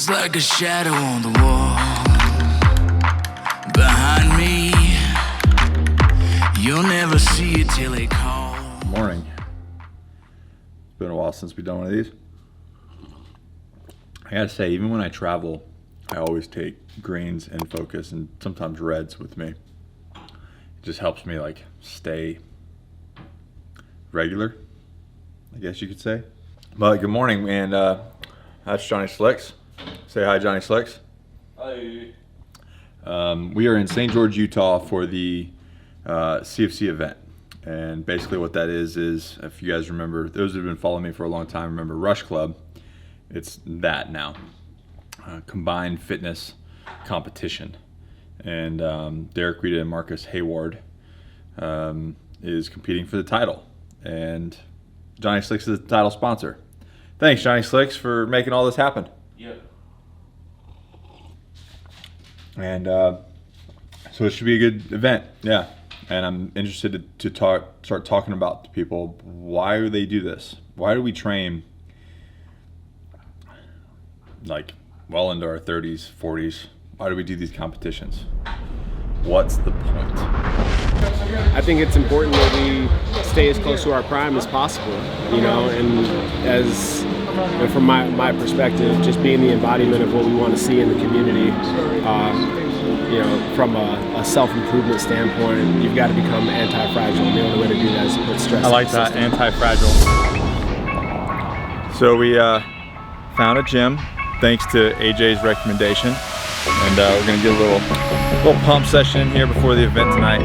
Feels like a shadow on the wall behind me. You'll never see it till they call. Morning. It's been a while since we've done one of these. I gotta say, even when I travel, I always take greens and focus and sometimes reds with me. It just helps me like stay regular, I guess you could say. But good morning, and that's Johnny Slicks. Say hi, Johnny Slicks. Hi. We are in St. George, Utah for the CFC event. And basically what that is if you guys remember, those who have been following me for a long time remember Rush Club. It's that now. Combined fitness competition. And Derek Weida and Marcus Hayward is competing for the title. And Johnny Slicks is the title sponsor. Thanks, Johnny Slicks, for making all this happen. Yeah. And so it should be a good event, yeah. And I'm interested to start talking about to people, why do they do this? Why do we train like well into our 30s, 40s? Why do we do these competitions? What's the point? I think it's important that we stay as close to our prime as possible, you know, and from my perspective, just being the embodiment of what we want to see in the community. You know, from a self-improvement standpoint, you've got to become anti-fragile. The only way to do that is to put stress. I like that, anti-fragile. So we found a gym thanks to AJ's recommendation, and we're gonna get a little pump session in here before the event tonight.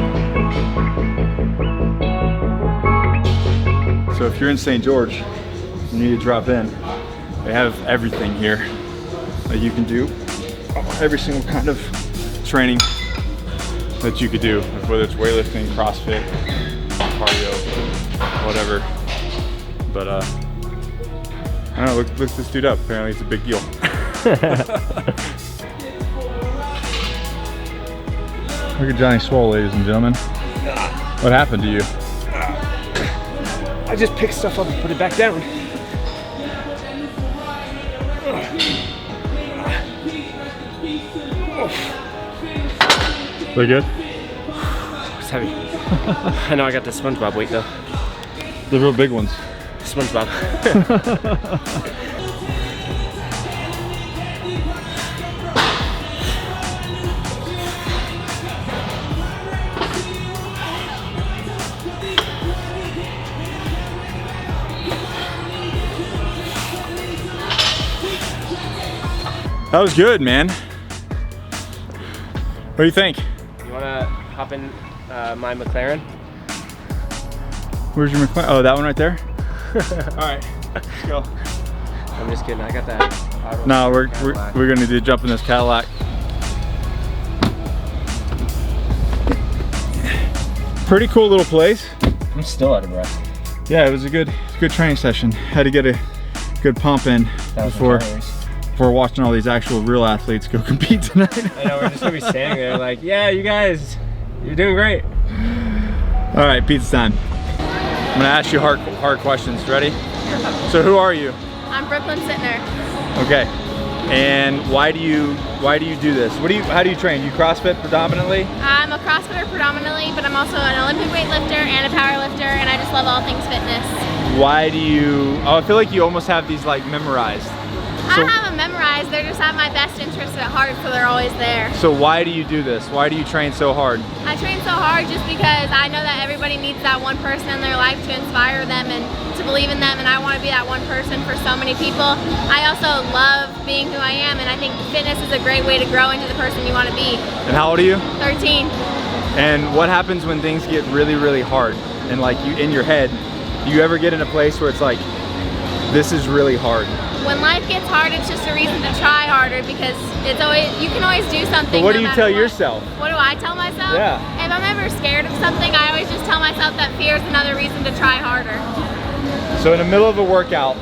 So if you're in St. George, you need to drop in. They have everything here that you can do, every single kind of training that you could do, whether it's weightlifting, CrossFit, cardio, whatever. But I don't know, look this dude up. Apparently it's a big deal. Look at Johnny Swole, ladies and gentlemen. What happened to you? I just picked stuff up and put it back down. Look good? It's heavy. I know I got the SpongeBob weight though. The real big ones. SpongeBob. That was good, man. What do you think? You wanna hop in my McLaren? Where's your McLaren? Oh, that one right there? All right, let's go. I'm just kidding, I got that. No, we're gonna need to jump in this Cadillac. Pretty cool little place. I'm still out of breath. Yeah, it was a good training session. Had to get a good pump in before watching all these actual real athletes go compete tonight. I know, we're just gonna be standing there like, yeah, you guys, you're doing great. All right, pizza time. I'm gonna ask you hard questions. Ready? So who are you? I'm Brooklyn Sittner. Okay. And why do you do this? How do you train? You CrossFit predominantly? I'm a CrossFitter predominantly, but I'm also an Olympic weightlifter and a powerlifter, and I just love all things fitness. Why do you? Oh, I feel like you almost have these like memorized. I don't have them memorized, they're just have my best interests at heart, so they're always there. So why do you do this? Why do you train so hard? I train so hard just because I know that everybody needs that one person in their life to inspire them and to believe in them, and I want to be that one person for so many people. I also love being who I am, and I think fitness is a great way to grow into the person you want to be. And how old are you? 13. And what happens when things get really, really hard? And like you in your head, do you ever get in a place where it's like, this is really hard? When life gets hard, it's just a reason to try harder because it's always, you can always do something. But what do you tell what. yourself? What do I tell myself? Yeah. If I'm ever scared of something, I always just tell myself that fear is another reason to try harder. So in the middle of a workout,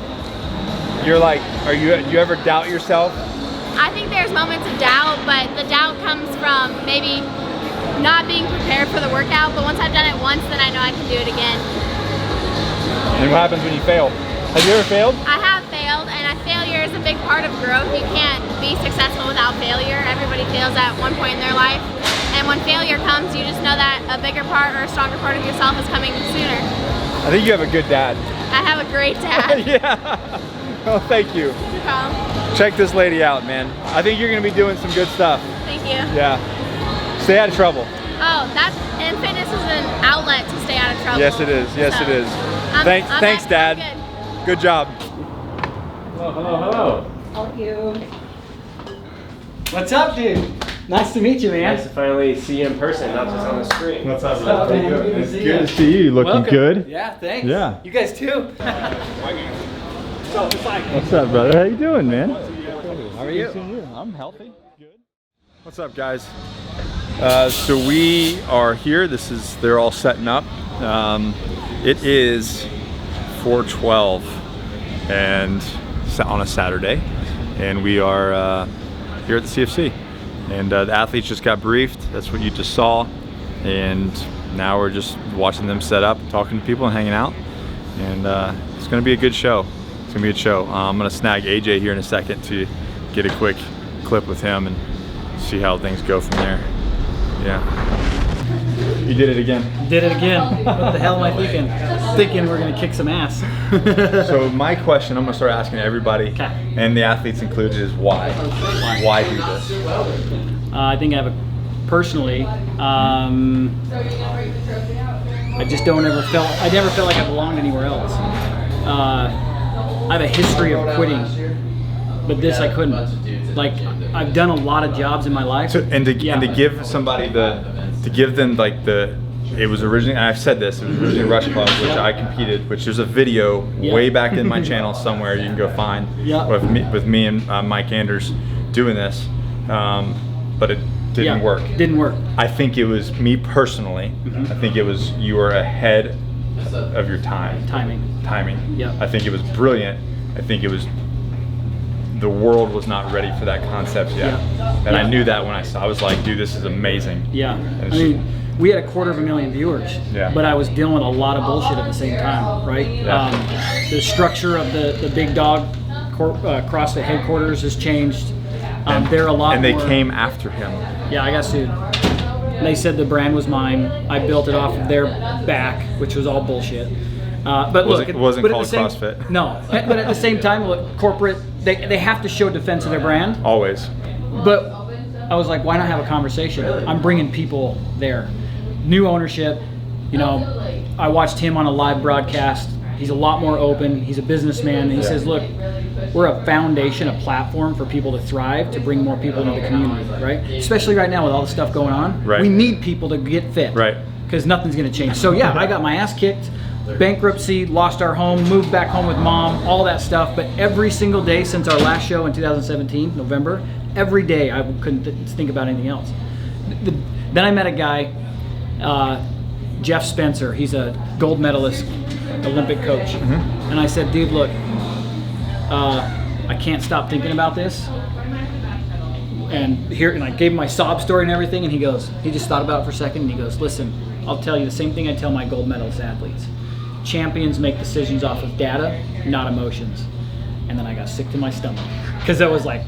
you're like, do you ever doubt yourself? I think there's moments of doubt, but the doubt comes from maybe not being prepared for the workout, but once I've done it once, then I know I can do it again. And what happens when you fail? Have you ever failed? I have failed, and failure is a big big part of growth. You can't be successful without failure. Everybody fails at one point in their life. And when failure comes, you just know that a bigger part or a stronger part of yourself is coming sooner. I think you have a good dad. I have a great dad. Yeah. Oh, thank you. No problem. Check this lady out, man. I think you're gonna be doing some good stuff. Thank you. Yeah. Stay out of trouble. Oh, and fitness is an outlet to stay out of trouble. Yes, it is. Yes, So, it is. I'm Thanks, Dad. Good job. Hello, hello, Help you. What's up, dude? Nice to meet you, man. Nice to finally see you in person, not just on the screen. What's up, up, man? Good to see you. Good to see you. Looking Welcome. good. Yeah, thanks. Yeah. You guys too. What's up, brother? How you doing, man? How are you? I'm healthy. Good. What's up, guys? So we are here. They're all setting up. It is 4:12 and on a Saturday, and we are here at the CFC. And the athletes just got briefed. That's what you just saw. And now we're just watching them set up, talking to people and hanging out. And it's gonna be a good show. It's gonna be a good show. I'm gonna snag AJ here in a second to get a quick clip with him and see how things go from there. Yeah. You did it again. Did it again. What the hell am I thinking? Thinking we're gonna kick some ass. So my question, I'm gonna start asking everybody, Okay. and the athletes included, is why? Why do this? I think I have a personally. I just I never felt like I belonged anywhere else. I have a history of quitting, but this I couldn't. Like, I've done a lot of jobs in my life. So, and to give somebody it was originally, and I've said this, it was originally Rush Club, which I competed, which there's a video way back in my channel somewhere you can go find with me and Mike Anders doing this, but it didn't work. Didn't work. I think it was, me personally, I think it was, you were ahead of your time. Timing. Yeah. I think it was brilliant. I think it was, the world was not ready for that concept yet. Yeah. And I knew that when I saw, I was like, dude, this is amazing. Yeah. And I it's mean, we had 250,000 viewers, Yeah. but I was dealing with a lot of bullshit at the same time, right? Yeah. The structure of the big dog CrossFit headquarters has changed. They're a lot and they more, came after him. Yeah, I got sued. They said the brand was mine. I built it off of their back, which was all bullshit. But look, It wasn't but called at the same, CrossFit. No, but at the same time, look, corporate, they have to show defense of their brand. Always. But I was like, why not have a conversation? I'm bringing people there. New ownership, you know, I watched him on a live broadcast. He's a lot more open. He's a businessman. And he says, look, we're a foundation, a platform for people to thrive, to bring more people into the community, right? Especially right now with all the stuff going on. Right. We need people to get fit. Right. Because nothing's going to change. So yeah, I got my ass kicked. Bankruptcy, lost our home, moved back home with mom, all that stuff. But every single day since our last show in 2017, November, every day I couldn't think about anything else. Then I met a guy, Jeff Spencer. He's a gold medalist, Olympic coach. And I said, dude, look, I can't stop thinking about this. And I gave him my sob story and everything, and he just thought about it for a second, and he goes, listen, I'll tell you the same thing I tell my gold medalist athletes. Champions make decisions off of data, not emotions. And then I got sick to my stomach, because I was like,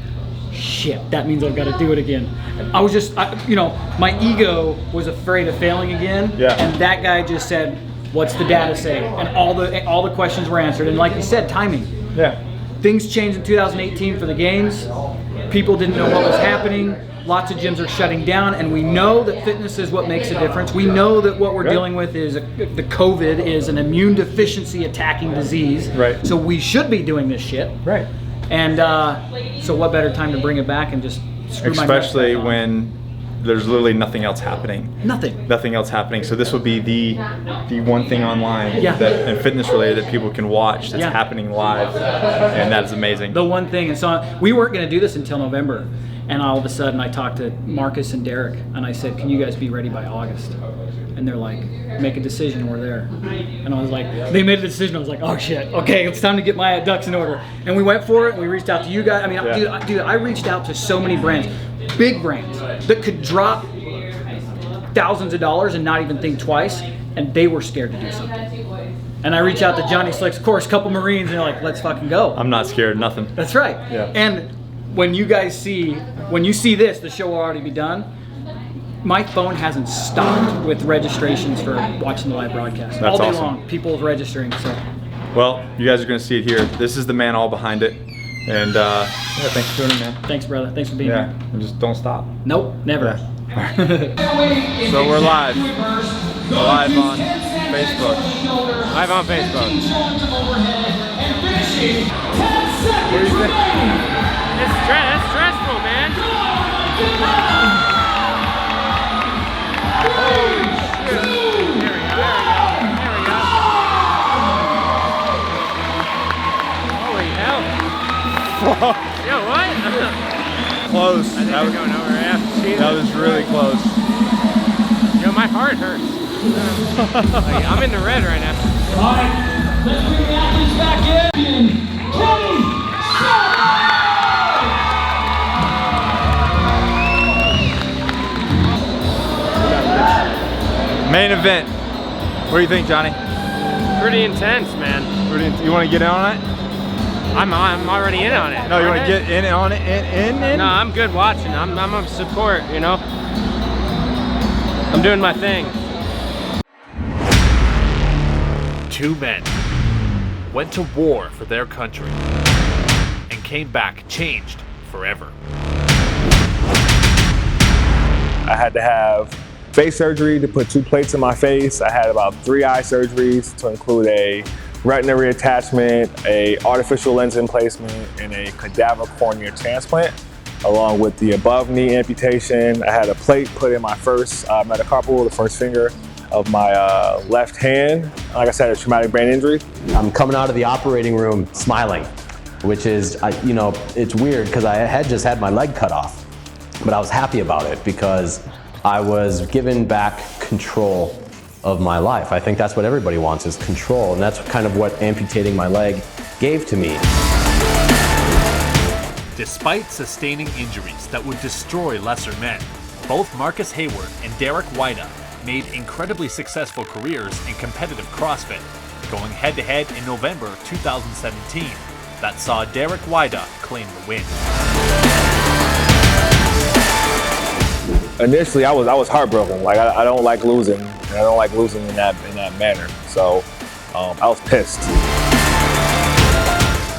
shit, that means I've got to do it again. I was just, my ego was afraid of failing again. Yeah. And that guy just said, what's the data say? And all the questions were answered. And like you said, timing. Yeah. Things changed in 2018 for the games. People didn't know what was happening. Lots of gyms are shutting down, and we know that fitness is what makes a difference. We know that what we're dealing with is the COVID is an immune deficiency attacking disease. Right. So we should be doing this shit. Right. And so what better time to bring it back and just screw my nuts Especially back on. when there's literally nothing else happening. Nothing. Nothing else happening. So this would be the one thing online Yeah. that and fitness related that people can watch that's Yeah. happening live, and that is amazing. The one thing, and so we weren't going to do this until November, and all of a sudden I talked to Marcus and Derek, and I said, can you guys be ready by August? And they're like, make a decision, we're there. And I was like, they made a decision, I was like, oh shit, okay, it's time to get my ducks in order. And we went for it, and we reached out to you guys. I mean, dude, I reached out to so many brands, big brands, that could drop thousands of dollars and not even think twice, and they were scared to do something. And I reach out to Johnny Slicks, of course, couple Marines, and they're like, let's fucking go. I'm not scared of nothing. That's right. Yeah. And when you see this, the show will already be done. My phone hasn't stopped with registrations for watching the live broadcast. That's all day awesome. long, people registering. So, Well, you guys are going to see it here. This is the man all behind it. And yeah, thanks for doing it, man. thanks, brother. Thanks for being here. And just don't stop. Nope, never. So we're live. We're live on Facebook. Live on Facebook. What do you think? That's stressful, man. Holy shit. There we go. Holy hell. Yo, what? Close. I think we're going over. Yeah. That was really close. Yo, my heart hurts. Like, I'm in the red right now. All right, let's bring the athletes back in. Ready, Main event. What do you think, Johnny? Pretty intense, man. You want to get in on it? I'm already in on it. No, you want to get in on it? In? No, I'm good watching. I'm a support, you know? I'm doing my thing. Two men went to war for their country and came back changed forever. I had to have face surgery to put 2 plates in my face. I had about 3 eye surgeries to include a retina reattachment, a artificial lens emplacement, and a cadaver cornea transplant, along with the above knee amputation. I had a plate put in my first metacarpal, the first finger of my left hand. Like I said, a traumatic brain injury. I'm coming out of the operating room smiling, which is, you know, it's weird because I had just had my leg cut off, but I was happy about it because I was given back control of my life. I think that's what everybody wants, is control, and that's kind of what amputating my leg gave to me. Despite sustaining injuries that would destroy lesser men, both Marcus Hayward and Derek Weida made incredibly successful careers in competitive CrossFit, going head-to-head in November 2017. That saw Derek Weida claim the win. Initially, I was heartbroken. Like I don't like losing, and I don't like losing in that manner. So I was pissed.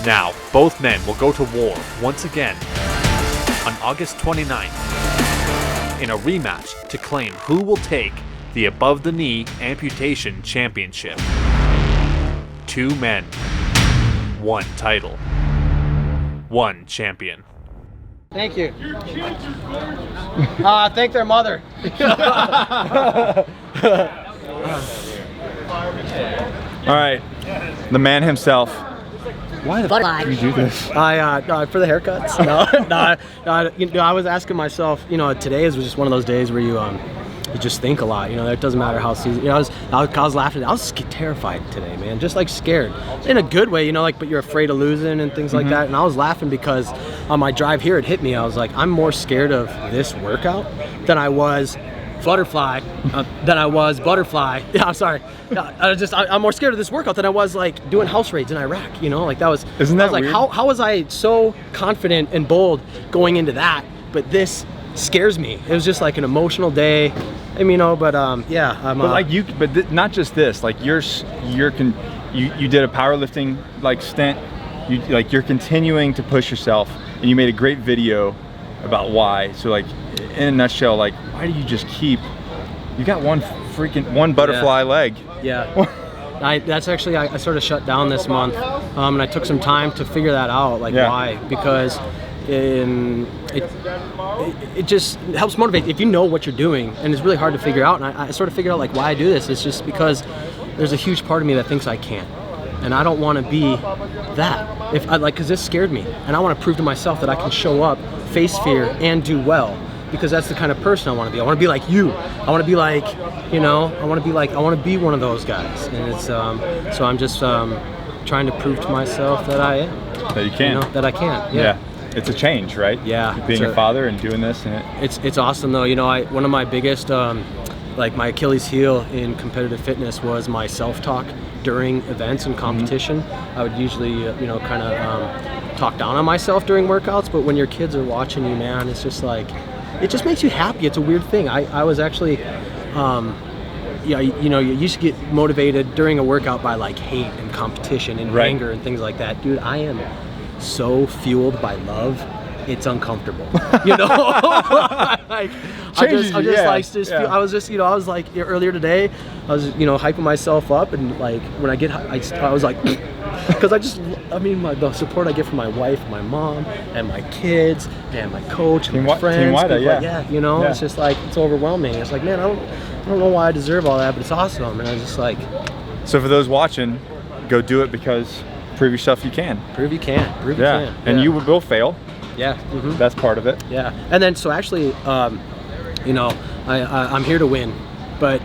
Now, both men will go to war once again on August 29th in a rematch to claim who will take the above-the-knee amputation championship. 2 men, 1 title, 1 champion. Thank you. Thank their mother. All right, the man himself. Why the fuck do you do this? For the haircuts. I was asking myself, you know, today is just one of those days where you just think a lot. You know, it doesn't matter how season. You know, I was laughing. I was terrified today, man. Just like scared, in a good way. You know, like, but you're afraid of losing and things like that. And I was laughing because on my drive here, it hit me. I was like, I'm more scared of this workout than I was butterfly. Yeah, I'm sorry. I'm more scared of this workout than I was like doing house raids in Iraq. You know, like that was. Isn't that weird? How was I so confident and bold going into that? But this scares me. It was just like an emotional day. I mean, you know, but yeah. But like you, not just this. Like you did a powerlifting like stint. You're continuing to push yourself, and you made a great video about why. So like, in a nutshell, like, why do you just keep? You got one butterfly leg. Yeah. That's actually, I sort of shut down this month, and I took some time to figure that out, like why, because it just helps motivate. If you know what you're doing, and it's really hard to figure out, and I sort of figured out like why I do this. It's just because there's a huge part of me that thinks I can't, and I don't want to be that. Because this scared me, and I want to prove to myself that I can show up, face fear, and do well. Because that's the kind of person I want to be. I want to be like you. I want to be like, you know, I want to be one of those guys. And it's so I'm just trying to prove to myself that I am. That you can. You know, that I can. Yeah. It's a change, right? Yeah. Being a father and doing this, and it's awesome though. You know, one of my biggest like my Achilles heel in competitive fitness was my self-talk during events and competition. I would usually, you know, kind of talk down on myself during workouts, but when your kids are watching you, man, it's just like, it just makes you happy. It's a weird thing. I was actually, yeah, you know, you used to get motivated during a workout by like hate and competition and anger and things like that. Dude, I am so fueled by love. It's uncomfortable, you know. Like, I was just, you know, I was like earlier today, I was, you know, hyping myself up, and like when I get, I was like, because I mean, the support I get from my wife, my mom, and my kids, and my coach, and my friends. Team Weida, yeah, you know, it's just like, it's overwhelming. It's like, man, I don't know why I deserve all that, but it's awesome, and I was just like. So for those watching, go do it, because prove yourself you can. Prove you can. Prove you can. And you will fail. Yeah, that's part of it. Yeah, and then so actually, you know, I'm here to win, but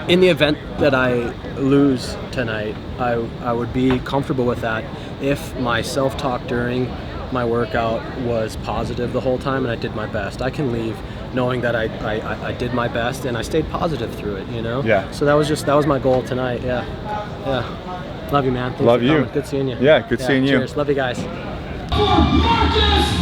in the event that I lose tonight, I would be comfortable with that if my self-talk during my workout was positive the whole time and I did my best. I can leave knowing that I did my best and I stayed positive through it, you know? Yeah. So that was my goal tonight, yeah. Love you, man. Thanks Love for you. coming. Good seeing you. Yeah, good seeing you. Cheers. Love you guys. Marcus